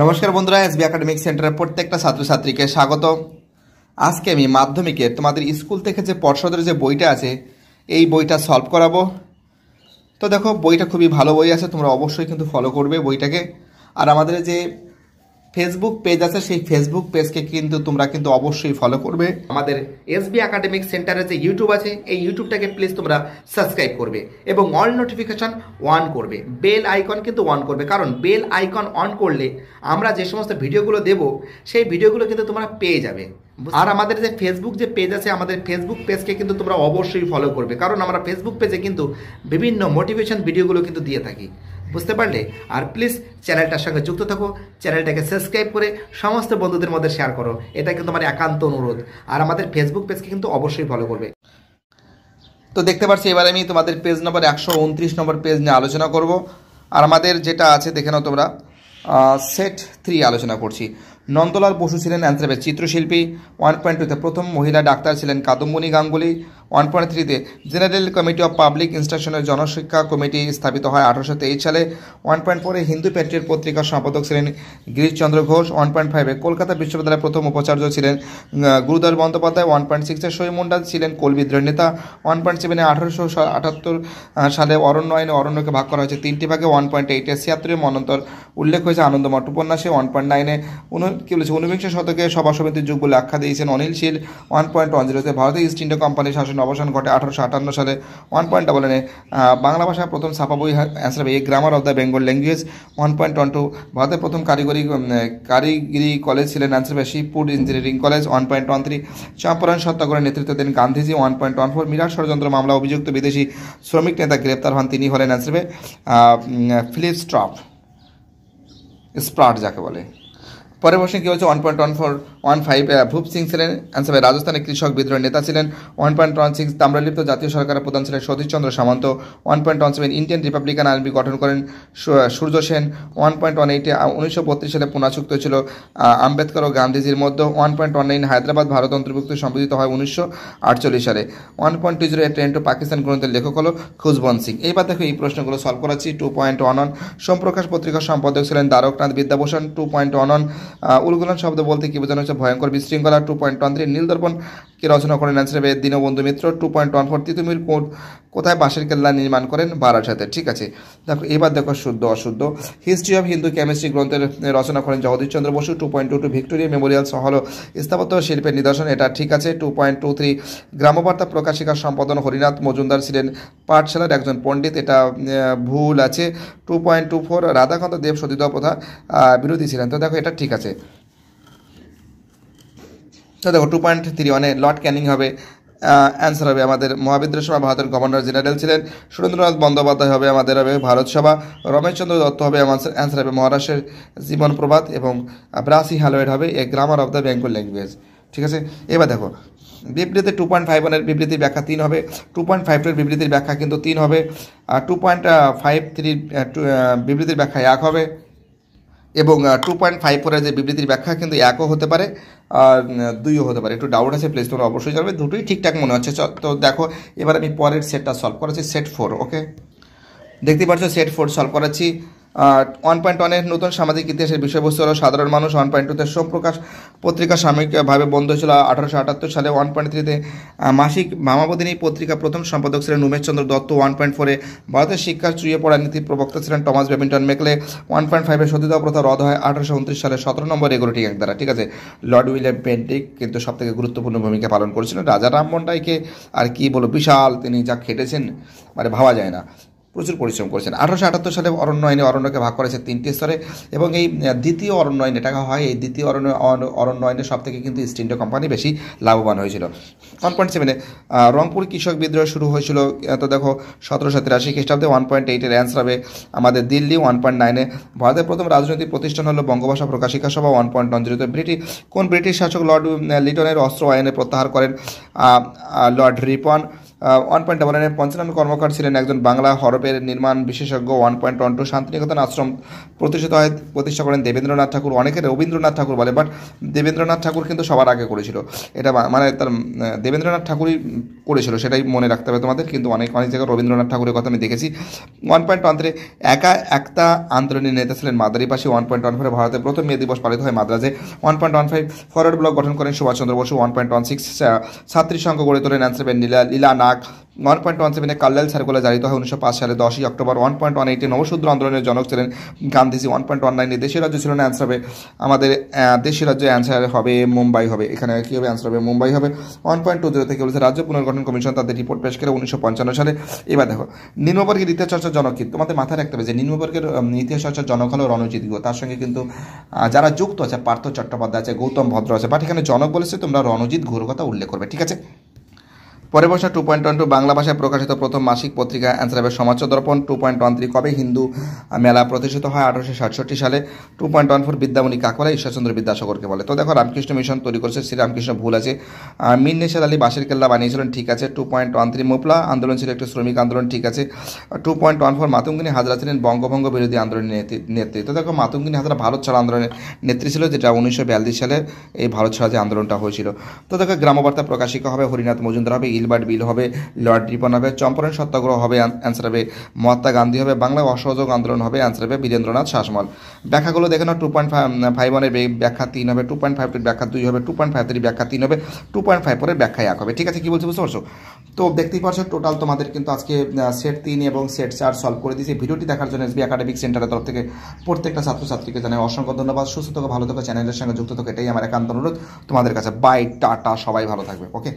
নমস্কার বন্ধুরা, SB academic সেন্টারের প্রত্যেকটা ছাত্রছাত্রীকে স্বাগত। আজকে আমি মাধ্যমিকের তোমাদের স্কুল থেকে যে পর্ষদের যে বইটা আছে এই বইটা সলভ করাবো। তো দেখো, বইটা খুবই ভালো বই আছে, তোমরা অবশ্যই কিন্তু ফলো করবে বইটাকে। আর আমাদের যে ফেসবুক পেজ আছে সেই ফেসবুক পেজকে কিন্তু তোমরা কিন্তু অবশ্যই ফলো করবে। আমাদের এসবি একাডেমিক সেন্টারের যে ইউটিউব আছে এই ইউটিউবটাকে প্লিজ তোমরা সাবস্ক্রাইব করবে এবং অল নোটিফিকেশন অন করবে, বেল আইকন কিন্তু অন করবে, কারণ বেল আইকন অন করলে আমরা যে সমস্ত ভিডিওগুলো দেব সেই ভিডিওগুলো কিন্তু তোমরা পেয়ে যাবে। আর আমাদের যে ফেসবুক যে পেজ আছে আমাদের ফেসবুক পেজকে কিন্তু তোমরা অবশ্যই ফলো করবে, কারণ আমরা ফেসবুক পেজে কিন্তু বিভিন্ন মোটিভেশন ভিডিওগুলো কিন্তু দিয়ে থাকি, বুঝতে পারলে। আর প্লিজ চ্যানেলটার সঙ্গে যুক্ত থাকো, চ্যানেলটাকে সাবস্ক্রাইব করে সমস্ত বন্ধুদের মধ্যে শেয়ার করো, এটা কিন্তু আমার একান্ত অনুরোধ। আর আমাদের ফেসবুক পেজকে কিন্তু অবশ্যই ফলো করবে। তো দেখতে পাচ্ছি এবার আমি তোমাদের পেজ নম্বর 129 নম্বর পেজ নিয়ে আলোচনা করব। আর আমাদের যেটা আছে দেখে নাও তোমরা, সেট 3 আলোচনা করছি। নন্দলাল বসু ছিলেন অ্যান্সারে চিত্রশিল্পী। 1.2তে প্রথম মহিলা ডাক্তার ছিলেন কাদম্বিনী গাঙ্গুলি। 1.3তে জেনারেল কমিটি অফ পাবলিক ইনস্ট্রাকশনের জনশিক্ষা কমিটি স্থাপিত হয় 1823 সালে। 1.4এ হিন্দু প্যাট্রিয়ট পত্রিকার সম্পাদক ছিলেন গিরিশচন্দ্র ঘোষ। 1.5এ কলকাতা বিশ্ববিদ্যালয়ের প্রথম উপাচার্য ছিলেন গুরুধর বন্দ্যোপাধ্যায়। 1.6এ শৈমুন্ডা ছিলেন কোল বিদ্রোহের নেতা। 1.7এ 1878 সালে অরণ্য আইনে অরণ্যকে ভাগ করা হয়েছে 3টি ভাগে। 1.8এ 76 মন্বন্তর উল্লেখ হয়েছে আনন্দমঠ উপন্যাসে। 1.9এ ঊনবিংশ শতকে সভা সমিতির যুগ বলে আখ্যা দিয়েছেন অনিল শীল। 1.10তে ভারতীয় ইস্ট ইন্ডিয়া কোম্পানির শাসন অবসান ঘটে 1858 সালে। 1.11এ বাংলা ভাষার প্রথম ছাপা বই answer a grammar of the Bengal language. 1.12 ভারতের প্রথম কারিগরি কলেজ ছিলেন answer Shibpur engineering college. 1.13 Champaran সত্যাগ্রহের নেতৃত্ব দেন গান্ধীজি। 1.14 মিরাট ষড়যন্ত্র মামলা অভিযুক্ত বিদেশি শ্রমিক নেতা গ্রেপ্তার হন, তিনি হলেন অ্যান্সার ফিলিপ স্প্রাট যাকে বলে। পরের প্রশ্নে কী হচ্ছে 1.15 ভূপ সিং ছিলেন অ্যান্সার রাজস্থানের কৃষক বিদ্রোহের নেতা ছিলেন। 1.16 তাম্রলিপ্ত জাতীয় সরকারের প্রধান ছিলেন সতীশচন্দ্র সামন্ত। 1.17 ইন্ডিয়ান রিপাবলিকান আর্মি গঠন করেন সূর্য সেন। 1.18 1932 সালে পুনা চুক্তি হয়েছিল আম্বেদকর ও গান্ধীজির মধ্যে। 1.19 হায়দ্রাবাদ ভারত অন্তর্ভুক্ত সম্পাদিত হয় 1948 সালে। 1.20 ট্রেন টু পাকিস্তান গ্রন্থের লেখক হলো খুশবন্ত সিং। এইবার দেখো এই প্রশ্নগুলো সলভ করাচ্ছি। 2.11 সোমপ্রকাশ পত্রিকার সম্পাদক ছিলেন দ্বারকনাথ বিদ্যাভূষণ। 2.11 উলগুলান শব্দ বলতে কি বোঝানো হচ্ছে ভয়ঙ্কর বিশৃঙ্খলা। 2.13 নীলদর্পণ কে রচনা করেন অ্যান্সার দীনবন্ধু মিত্র। 2.14 তিতুমির কোথায় বাঁশের কেল্লা নির্মাণ করেন বারাসাতে। ঠিক আছে, দেখো এবার দেখো শুদ্ধ অশুদ্ধ। হিস্ট্রি অফ হিন্দু কেমিস্ট্রি গ্রন্থের রচনা করেন জগদীশচন্দ্র বসু। 2.22 ভিক্টোরিয়া মেমোরিয়াল হল স্থাপত্য শিল্পের নিদর্শন, এটা ঠিক আছে। 2.23 গ্রামবার্তা প্রকাশিকার সম্পাদন হরিনাথ মজুমদার ছিলেন পাঠশালার একজন পণ্ডিত, এটা ভুল আছে। 2.24 রাধাকান্ত দেব সতীদাহ প্রথা বিরোধী ছিলেন, তো দেখো এটা ঠিক আছে। তো দেখো 2.31 লর্ড ক্যানিং হবে অ্যান্সার হবে আমাদের মহাবিদ্রোহ সভা ভারতের গভর্নর জেনারেল ছিলেন। সুরেন্দ্রনাথ বন্দ্যোপাধ্যায় হবে আমাদের হবে ভারত সভা। রমেশচন্দ্র দত্ত হবে অ্যান্সার হবে মহারাষ্ট্রের জীবন প্রভাত এবং ব্রাসি হ্যালোয়েড হবে a grammar of the Bengal language. ঠিক আছে, এবার দেখো বিবৃতি 2.51 বিবৃতির ব্যাখ্যা 3 হবে। 2.52 বিবৃতির ব্যাখ্যা কিন্তু 3 হবে। আর 2.53 বিবৃতির ব্যাখ্যা 1 হবে এবং 2.54 যে বিবৃতির ব্যাখ্যা কিন্তু 1ও হতে পারে আর 2ও হতে পারে। একটু ডাউট আছে, প্লিজ তোমরা অবশ্যই জানবে, দুটোই ঠিকঠাক মনে হচ্ছে। তো দেখো এবার আমি পরের সেটটা সলভ করাচ্ছি, সেট 4। ওকে, দেখতে পাচ্ছ সেট 4 সলভ করাচ্ছি। 1.1 নতুন সামাজিক ইতিহাসের বিষয়বস্তু হলো সাধারণ মানুষ। 1.2 সোমপ্রকাশ পত্রিকা সাময়িকভাবে বন্ধ ছিল 1878 সালে। 1.3 মাসিক মামাবদিনী পত্রিকা প্রথম সম্পাদক ছিলেন উমেশচন্দ্র দত্ত। 1.4 ভারতের শিক্ষার চুইয়ে পড়া নীতির প্রবক্তা ছিলেন টমাস ব্যাবিংটন মেকলে। 1.5 সতীদাহ প্রথা রদ হয় 1829 সালে 17 নম্বর রেগুলেটিং অ্যাক্ট দ্বারা। ঠিক আছে, লর্ড উইলিয়াম বেন্টিক কিন্তু সবথেকে গুরুত্বপূর্ণ ভূমিকা পালন করেছিলেন। রাজা রামমোহন রায়কে আর কি বলো, বিশাল তিনি যা খেটেছেন মানে ভাবা যায় না, প্রচুর পরিশ্রম করেছেন। 1878 সালে অরণ্য আইনে অরণ্যকে ভাগ করেছে 3টি স্তরে এবং এই দ্বিতীয় অরণ্য আইনে টাকা হয়। এই দ্বিতীয় অরণ্য আইনে সব থেকে কিন্তু ইস্ট ইন্ডিয়া কোম্পানি বেশি লাভবান হয়েছিল। 1.7 রংপুর কৃষক বিদ্রোহ শুরু হয়েছিল, তো দেখো 1783 খ্রিস্টাব্দে। 1.8 অ্যান্সার হবে আমাদের দিল্লি। 1.9 ভারতের প্রথম রাজনৈতিক প্রতিষ্ঠান হলো বঙ্গভাষা প্রকাশিকা সভা। 1.10 কোন ব্রিটিশ শাসক লর্ড লিটনের অস্ত্র আইনে প্রত্যাহার করেন লর্ড রিপন। 1.11 পঞ্চানন কর্মকার ছিলেন একজন বাংলা হরপের নির্মাণ বিশেষজ্ঞ। 1.12 শান্তিনিকেতন আশ্রম প্রতিষ্ঠা করেন দেবেন্দ্রনাথ ঠাকুর। অনেকে রবীন্দ্রনাথ ঠাকুর বলে, বাট দেবেন্দ্রনাথ ঠাকুর কিন্তু সবার আগে করেছিল, এটা মানে তার দেবেন্দ্রনাথ ঠাকুরই করেছিল সেটাই মনে রাখতে হবে তোমাদের, কিন্তু অনেক অনেক জায়গায় রবীন্দ্রনাথ ঠাকুরের কথা আমি দেখেছি। 1.13 একা একটা আন্দোলনের নেতা ছিলেন মাদারিপাশি। 1.14 ভারতের প্রথম মে দিবস পালিত হয় মাদ্রাজে। 1.15 ফরওয়ার্ড ব্লক গঠন করেন সুভাষচন্দ্র বসু। 1.16 ছাত্রী সংঘ গড়ে তোলেন অ্যান্সার হবে লীলা নাগ। 1.17 কার্লাইল সার্কুলার জারিত হয় 1905 সালে 10ই অক্টোবর। 1.18 নবশূদ্র আন্দোলনের জনক ছিলেন গান্ধীজি। 1.19 দেশীয় রাজ্য ছিল না, অ্যান্সার হবে আমাদের দেশীয় রাজ্য, অ্যান্সার হবে মুম্বাই হবে। এখানে কী হবে, অ্যান্সার হবে মুম্বাই হবে। 1.20 থেকে বলেছে রাজ্য পুনর্গঠন কমিশন তাদের রিপোর্ট পেশ করে 1955 সালে। এবার দেখো নিম্নবর্গের ইতিহাস চর্চার জনক কি, তোমাদের মাথায় রাখতে হবে যে নিম্নবর্গের ইতিহাস চর্চার জনক হলো রণজিৎ গুহ। তার সঙ্গে কিন্তু যারা যুক্ত আছে পার্থ চট্টোপাধ্যায় আছে, গৌতম ভদ্র আছে, বাট এখানে জনক বলেছে, তোমরা রণজিৎ গুহর কথা উল্লেখ করবে, ঠিক আছে। পরের প্রশ্ন 2.12 বাংলা ভাষায় প্রকাশিত প্রথম মাসিক পত্রিকা, অ্যান্সার হবে সমাজ দর্পণ। 2.13 কবে হিন্দু মেলা প্রতিষ্ঠিত হয়, 1867 সালে। 2.14 বিদ্যামণি কাকে বলে, ঈশ্বরচন্দ্র বিদ্যাসাগরকে বলে। তো দেখো রামকৃষ্ণ মিশন তৈরি করেছে শ্রীরামকৃষ্ণ, ভুল আছে। মীর নেশাদ আলী বাঁশের কেল্লা বানিয়েছিলেন, ঠিক আছে। 2.13 মোপলা আন্দোলন ছিল একটি শ্রমিক আন্দোলন, ঠিক আছে। 2.14 মাতঙ্গিনী হাজরা ছিলেন বঙ্গভঙ্গ বিরোধী আন্দোলনের নেত্রী। তো দেখো মাতঙ্গিনী হাজরা ভারত ছাড়া আন্দোলনের নেত্রী ছিল, যেটা 1942 সালে এই ভারত ছাড়া যে আন্দোলনটা হয়েছিল। তো দেখো গ্রামবার্তা প্রকাশিকা হবে হরিনাথ মজুমদার হবে, ইলবার্ট বিল হবে, লর্ড রিপন হবে, চম্পারণ সত্যাগ্রহ হবে, অ্যান্সার হবে মহাত্মা গান্ধী হবে, বাংলা অসহযোগ আন্দোলন হবে, অ্যান্সার হবে বীরেন্দ্রনাথ শাসমল। ব্যাখ্যাগুলো দেখে নাও। 2.51 ব্যাখ্যা 3 হবে, 2.52 ব্যাখ্যা 2 হবে, 2.53 ব্যাখ্যা 3 হবে, 2.54 ব্যাখ্যা 1 হবে, ঠিক আছে। কি বলছি বুঝতে পারছো? তো দেখতেই পারছো টোটাল তোমাদের কিন্তু আজকে সেট 3 এবং সেট 4 সলভ করে দিয়েছি। ভিডিওটি দেখার জন্য এসবি একাডেমিক সেন্টারের তরফ থেকে প্রত্যেকটা ছাত্রছাত্রীকে জানাই অসংখ্য ধন্যবাদ। সুস্থ থাকো, ভালো থাকো, চ্যানেলের সঙ্গে যুক্ত থাকো, এটাই আমার একান্ত অনুরোধ তোমাদের কাছে। বাই, টাটা, সবাই ভালো থাকবে, ওকে।